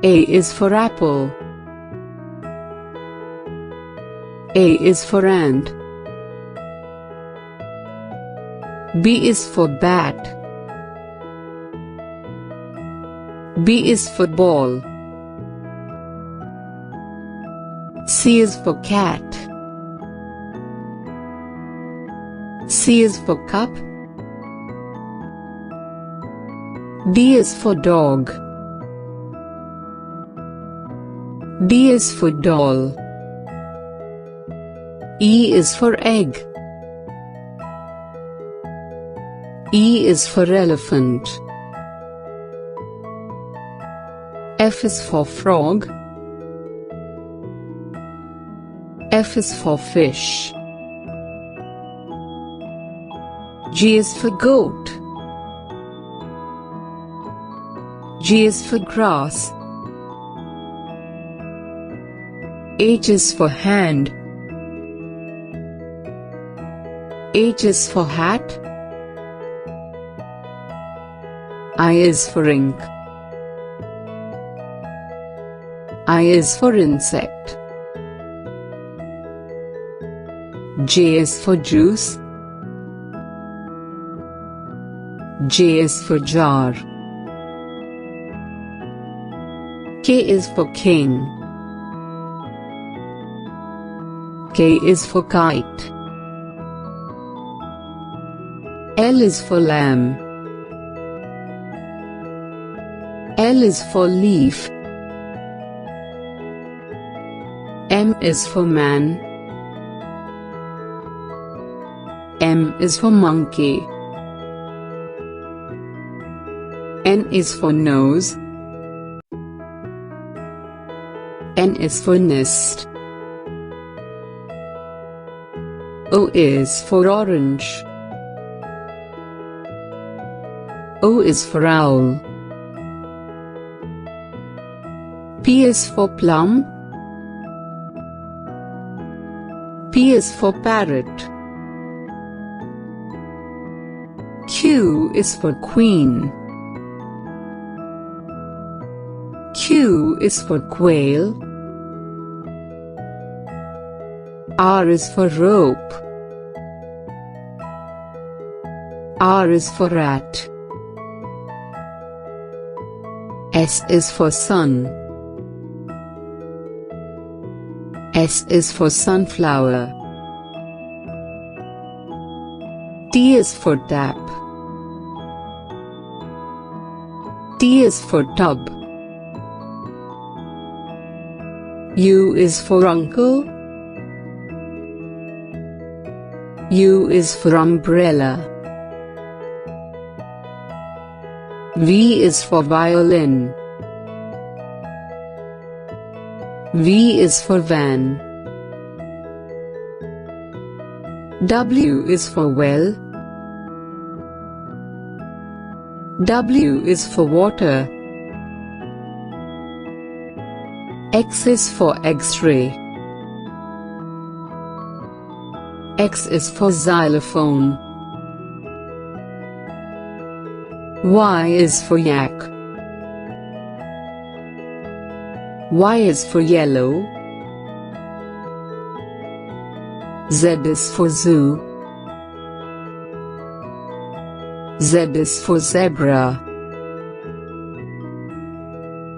A is for apple. A is for ant. B is for bat. B is for ball. C is for cat. C is for cup. D is for dog. D is for doll. E is for egg. E is for elephant. F is for frog. F is for fish. G is for goat. G is for grass. H is for hand. H is for hat. I is for ink. I is for insect. J is for juice. J is for jar. K is for king. K is for kite. L is for lamb. L is for leaf. M is for man. M is for monkey. N is for nose. N is for nest. O is for orange. O is for owl. P is for plum. P is for parrot. Q is for queen. Q is for quail. R is for rope. R is for rat. S is for sun. S is for sunflower. T is for tap. T is for tub. U is for uncle. U is for umbrella. V is for violin. V is for van. W is for well. W is for water. X is for X-ray. X is for xylophone. Y is for yak. Y is for yellow. Z is for zoo. Z is for zebra.